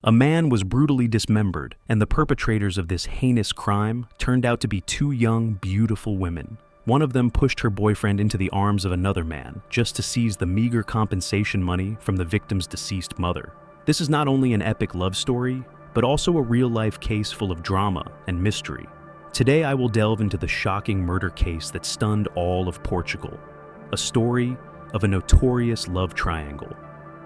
A man was brutally dismembered, and the perpetrators of this heinous crime turned out to be two young, beautiful women. One of them pushed her boyfriend into the arms of another man just to seize the meager compensation money from the victim's deceased mother. This is not only an epic love story, but also a real-life case full of drama and mystery. Today I will delve into the shocking murder case that stunned all of Portugal. A story of a notorious love triangle.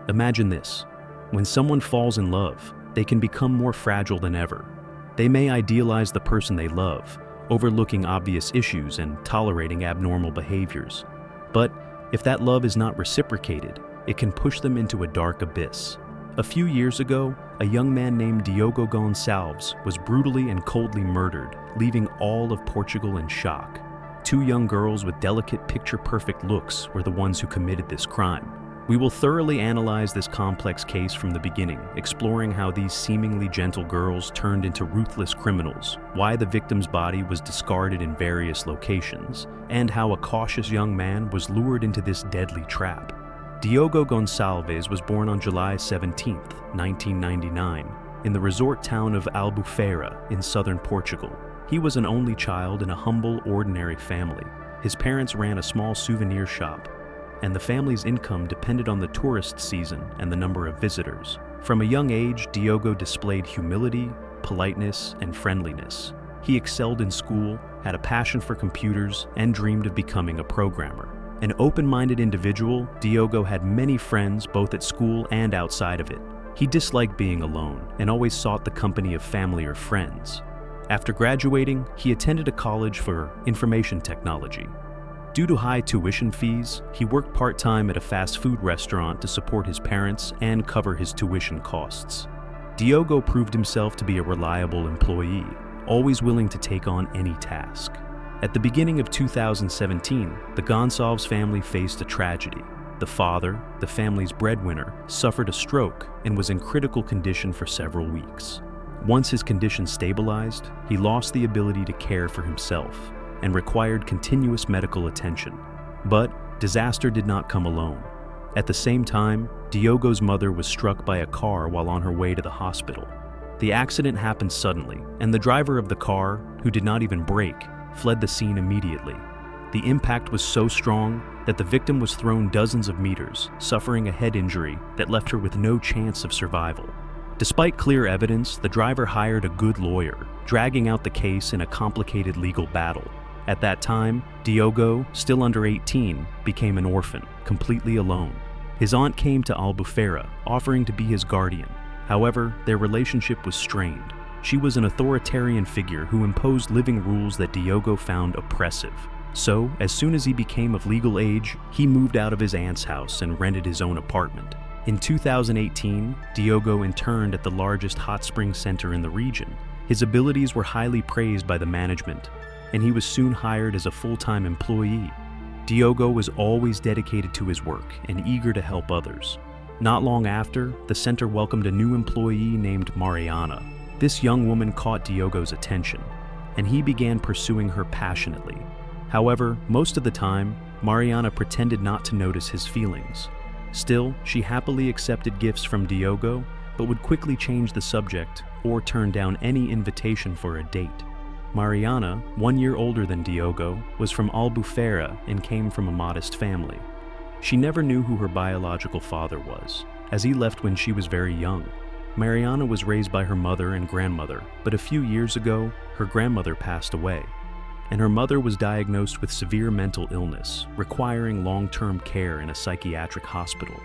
Imagine this. When someone falls in love, they can become more fragile than ever. They may idealize the person they love, overlooking obvious issues and tolerating abnormal behaviors. But if that love is not reciprocated, it can push them into a dark abyss. A few years ago, a young man named Diogo Gonçalves was brutally and coldly murdered, leaving all of Portugal in shock. Two young girls with delicate, picture-perfect looks were the ones who committed this crime. We will thoroughly analyze this complex case from the beginning, exploring how these seemingly gentle girls turned into ruthless criminals, why the victim's body was discarded in various locations, and how a cautious young man was lured into this deadly trap. Diogo Gonçalves was born on July 17, 1999, in the resort town of Albufeira in southern Portugal. He was an only child in a humble, ordinary family. His parents ran a small souvenir shop, and the family's income depended on the tourist season and the number of visitors. From a young age, Diogo displayed humility, politeness, and friendliness. He excelled in school, had a passion for computers, and dreamed of becoming a programmer. An open-minded individual, Diogo had many friends both at school and outside of it. He disliked being alone and always sought the company of family or friends. After graduating, he attended a college for information technology. Due to high tuition fees, he worked part-time at a fast food restaurant to support his parents and cover his tuition costs. Diogo proved himself to be a reliable employee, always willing to take on any task. At the beginning of 2017, the Gonçalves family faced a tragedy. The father, the family's breadwinner, suffered a stroke and was in critical condition for several weeks. Once his condition stabilized, he lost the ability to care for himself and required continuous medical attention. But disaster did not come alone. At the same time, Diogo's mother was struck by a car while on her way to the hospital. The accident happened suddenly, and the driver of the car, who did not even brake, fled the scene immediately. The impact was so strong that the victim was thrown dozens of meters, suffering a head injury that left her with no chance of survival. Despite clear evidence, the driver hired a good lawyer, dragging out the case in a complicated legal battle. At that time, Diogo, still under 18, became an orphan, completely alone. His aunt came to Albufeira, offering to be his guardian. However, their relationship was strained. She was an authoritarian figure who imposed living rules that Diogo found oppressive. So, as soon as he became of legal age, he moved out of his aunt's house and rented his own apartment. In 2018, Diogo interned at the largest hot spring center in the region. His abilities were highly praised by the management, and he was soon hired as a full-time employee. Diogo was always dedicated to his work and eager to help others. Not long after, the center welcomed a new employee named Mariana. This young woman caught Diogo's attention, and he began pursuing her passionately. However, most of the time, Mariana pretended not to notice his feelings. Still, she happily accepted gifts from Diogo, but would quickly change the subject or turn down any invitation for a date. Mariana, 1 year older than Diogo, was from Albufeira and came from a modest family. She never knew who her biological father was, as he left when she was very young. Mariana was raised by her mother and grandmother, but a few years ago, her grandmother passed away, and her mother was diagnosed with severe mental illness, requiring long-term care in a psychiatric hospital.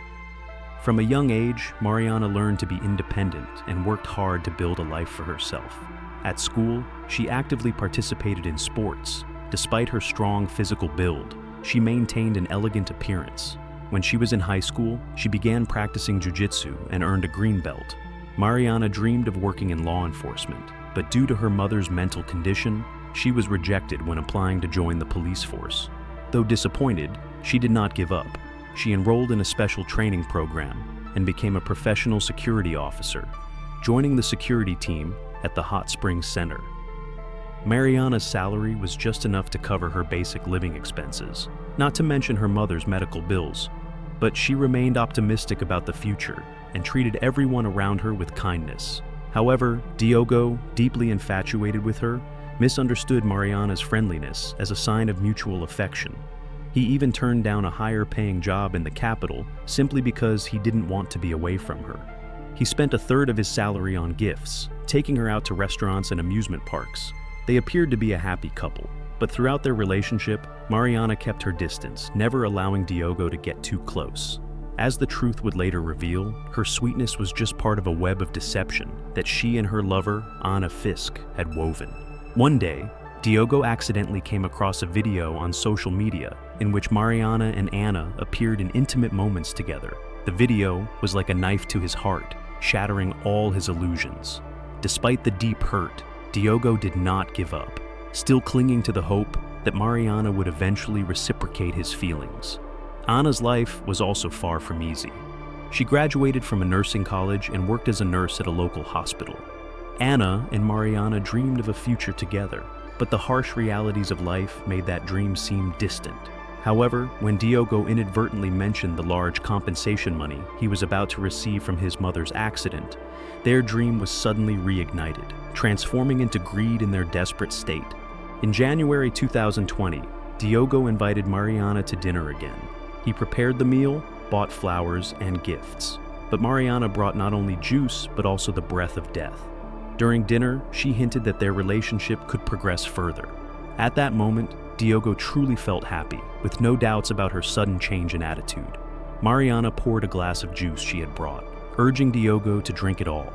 From a young age, Mariana learned to be independent and worked hard to build a life for herself. At school, she actively participated in sports. Despite her strong physical build, she maintained an elegant appearance. When she was in high school, she began practicing jiu-jitsu and earned a green belt. Mariana dreamed of working in law enforcement, but due to her mother's mental condition, she was rejected when applying to join the police force. Though disappointed, she did not give up. She enrolled in a special training program and became a professional security officer, joining the security team at the Hot Springs Center. Mariana's salary was just enough to cover her basic living expenses, not to mention her mother's medical bills. But she remained optimistic about the future and treated everyone around her with kindness. However, Diogo, deeply infatuated with her, misunderstood Mariana's friendliness as a sign of mutual affection. He even turned down a higher-paying job in the capital simply because he didn't want to be away from her. He spent a third of his salary on gifts, taking her out to restaurants and amusement parks. They appeared to be a happy couple, but throughout their relationship, Mariana kept her distance, never allowing Diogo to get too close. As the truth would later reveal, her sweetness was just part of a web of deception that she and her lover, Ana Fisk, had woven. One day, Diogo accidentally came across a video on social media in which Mariana and Ana appeared in intimate moments together. The video was like a knife to his heart, shattering all his illusions. Despite the deep hurt, Diogo did not give up, still clinging to the hope that Mariana would eventually reciprocate his feelings. Ana's life was also far from easy. She graduated from a nursing college and worked as a nurse at a local hospital. Ana and Mariana dreamed of a future together, but the harsh realities of life made that dream seem distant. However, when Diogo inadvertently mentioned the large compensation money he was about to receive from his mother's accident, their dream was suddenly reignited, transforming into greed in their desperate state. In January 2020, Diogo invited Mariana to dinner again. He prepared the meal, bought flowers and gifts. But Mariana brought not only juice, but also the breath of death. During dinner, she hinted that their relationship could progress further. At that moment, Diogo truly felt happy, with no doubts about her sudden change in attitude. Mariana poured a glass of juice she had brought, urging Diogo to drink it all.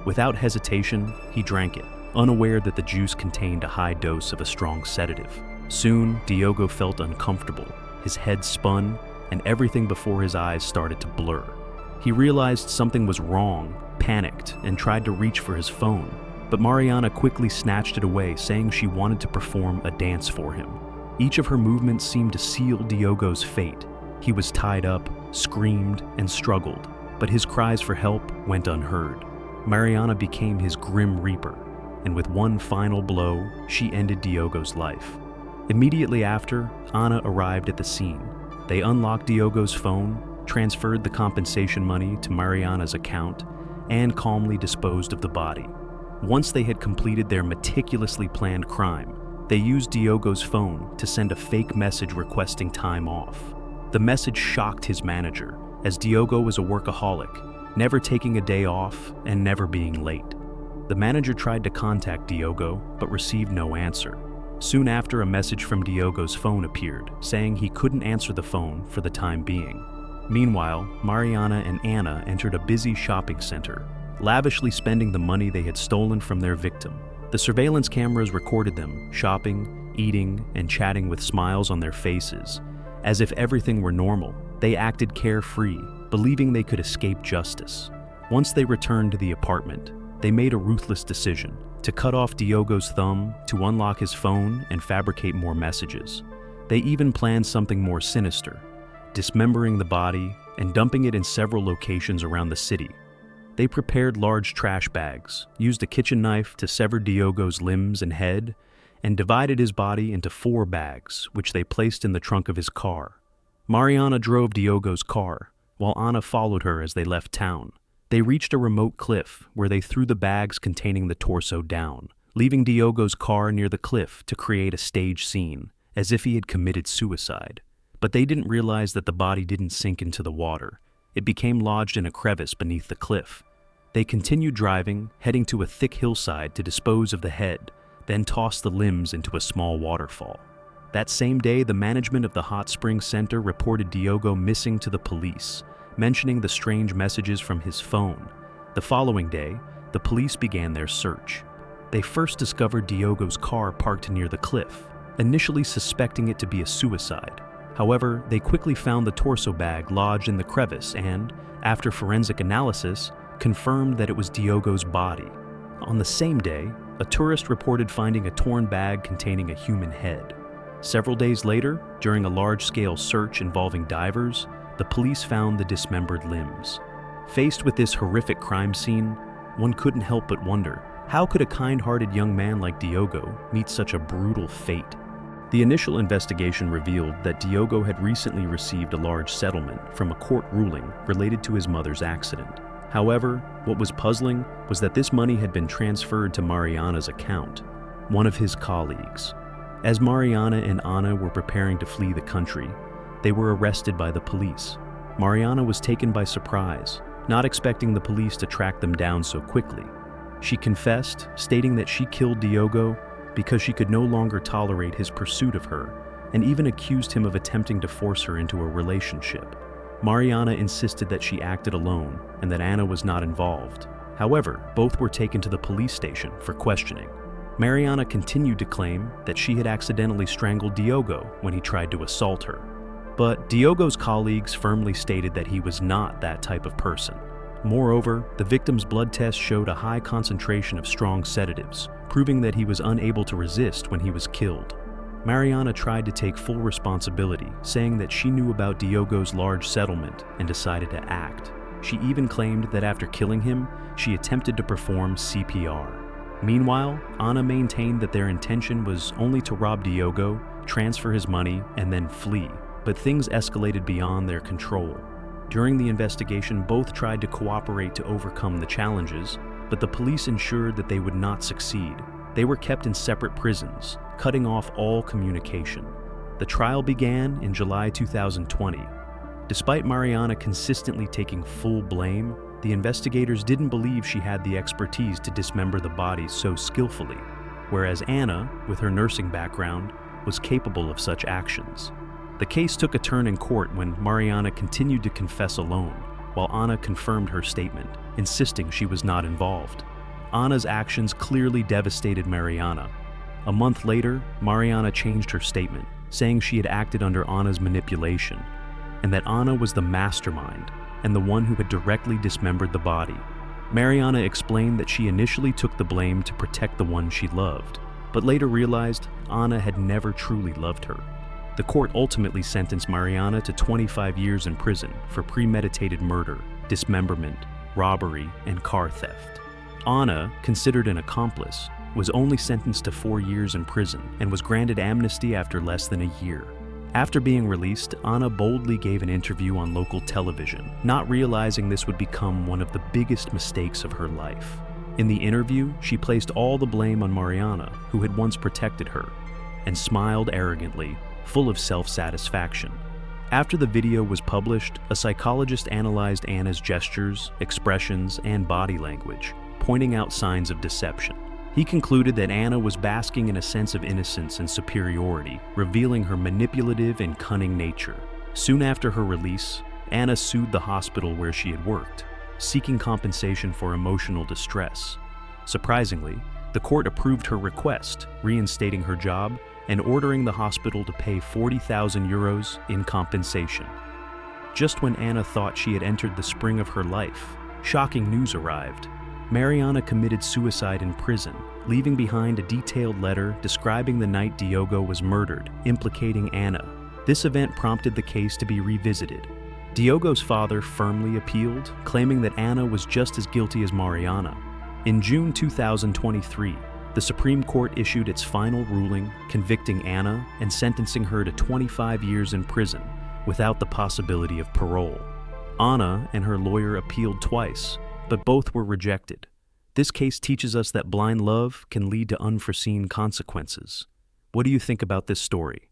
Without hesitation, he drank it, unaware that the juice contained a high dose of a strong sedative. Soon, Diogo felt uncomfortable. His head spun, and everything before his eyes started to blur. He realized something was wrong, panicked, and tried to reach for his phone. But Mariana quickly snatched it away, saying she wanted to perform a dance for him. Each of her movements seemed to seal Diogo's fate. He was tied up, screamed, and struggled, but his cries for help went unheard. Mariana became his grim reaper, and with one final blow, she ended Diogo's life. Immediately after, Ana arrived at the scene. They unlocked Diogo's phone, transferred the compensation money to Mariana's account, and calmly disposed of the body. Once they had completed their meticulously planned crime, they used Diogo's phone to send a fake message requesting time off. The message shocked his manager, as Diogo was a workaholic, never taking a day off and never being late. The manager tried to contact Diogo, but received no answer. Soon after, a message from Diogo's phone appeared, saying he couldn't answer the phone for the time being. Meanwhile, Mariana and Ana entered a busy shopping center, lavishly spending the money they had stolen from their victim. The surveillance cameras recorded them shopping, eating, and chatting with smiles on their faces. As if everything were normal, they acted carefree, believing they could escape justice. Once they returned to the apartment, they made a ruthless decision to cut off Diogo's thumb, to unlock his phone, and fabricate more messages. They even planned something more sinister, dismembering the body and dumping it in several locations around the city. They prepared large trash bags, used a kitchen knife to sever Diogo's limbs and head, and divided his body into 4 bags, which they placed in the trunk of his car. Mariana drove Diogo's car, while Ana followed her as they left town. They reached a remote cliff where they threw the bags containing the torso down, leaving Diogo's car near the cliff to create a stage scene, as if he had committed suicide. But they didn't realize that the body didn't sink into the water. It became lodged in a crevice beneath the cliff. They continued driving, heading to a thick hillside to dispose of the head, then tossed the limbs into a small waterfall. That same day, the management of the hot spring center reported Diogo missing to the police, mentioning the strange messages from his phone. The following day, the police began their search. They first discovered Diogo's car parked near the cliff, initially suspecting it to be a suicide. However, they quickly found the torso bag lodged in the crevice and, after forensic analysis, confirmed that it was Diogo's body. On the same day, a tourist reported finding a torn bag containing a human head. Several days later, during a large-scale search involving divers, the police found the dismembered limbs. Faced with this horrific crime scene, one couldn't help but wonder, how could a kind-hearted young man like Diogo meet such a brutal fate? The initial investigation revealed that Diogo had recently received a large settlement from a court ruling related to his mother's accident. However, what was puzzling was that this money had been transferred to Mariana's account, one of his colleagues. As Mariana and Ana were preparing to flee the country, they were arrested by the police. Mariana was taken by surprise, not expecting the police to track them down so quickly. She confessed, stating that she killed Diogo because she could no longer tolerate his pursuit of her, and even accused him of attempting to force her into a relationship. Mariana insisted that she acted alone and that Ana was not involved. However, both were taken to the police station for questioning. Mariana continued to claim that she had accidentally strangled Diogo when he tried to assault her. But Diogo's colleagues firmly stated that he was not that type of person. Moreover, the victim's blood test showed a high concentration of strong sedatives, proving that he was unable to resist when he was killed. Mariana tried to take full responsibility, saying that she knew about Diogo's large settlement and decided to act. She even claimed that after killing him, she attempted to perform CPR. Meanwhile, Ana maintained that their intention was only to rob Diogo, transfer his money, and then flee, but things escalated beyond their control. During the investigation, both tried to cooperate to overcome the challenges, but the police ensured that they would not succeed. They were kept in separate prisons, cutting off all communication. The trial began in July 2020. Despite Mariana consistently taking full blame, the investigators didn't believe she had the expertise to dismember the bodies so skillfully, whereas Ana, with her nursing background, was capable of such actions. The case took a turn in court when Mariana continued to confess alone, while Ana confirmed her statement, insisting she was not involved. Ana's actions clearly devastated Mariana. A month later, Mariana changed her statement, saying she had acted under Ana's manipulation, and that Ana was the mastermind and the one who had directly dismembered the body. Mariana explained that she initially took the blame to protect the one she loved, but later realized Ana had never truly loved her. The court ultimately sentenced Mariana to 25 years in prison for premeditated murder, dismemberment, robbery, and car theft. Ana, considered an accomplice, was only sentenced to 4 years in prison and was granted amnesty after less than a year. After being released, Ana boldly gave an interview on local television, not realizing this would become one of the biggest mistakes of her life. In the interview, she placed all the blame on Mariana, who had once protected her, and smiled arrogantly, full of self-satisfaction. After the video was published, a psychologist analyzed Ana's gestures, expressions, and body language, pointing out signs of deception. He concluded that Ana was basking in a sense of innocence and superiority, revealing her manipulative and cunning nature. Soon after her release, Ana sued the hospital where she had worked, seeking compensation for emotional distress. Surprisingly, the court approved her request, reinstating her job and ordering the hospital to pay 40,000 euros in compensation. Just when Ana thought she had entered the spring of her life, shocking news arrived. Mariana committed suicide in prison, leaving behind a detailed letter describing the night Diogo was murdered, implicating Ana. This event prompted the case to be revisited. Diogo's father firmly appealed, claiming that Ana was just as guilty as Mariana. In June 2023, the Supreme Court issued its final ruling, convicting Ana and sentencing her to 25 years in prison, without the possibility of parole. Ana and her lawyer appealed twice, but both were rejected. This case teaches us that blind love can lead to unforeseen consequences. What do you think about this story?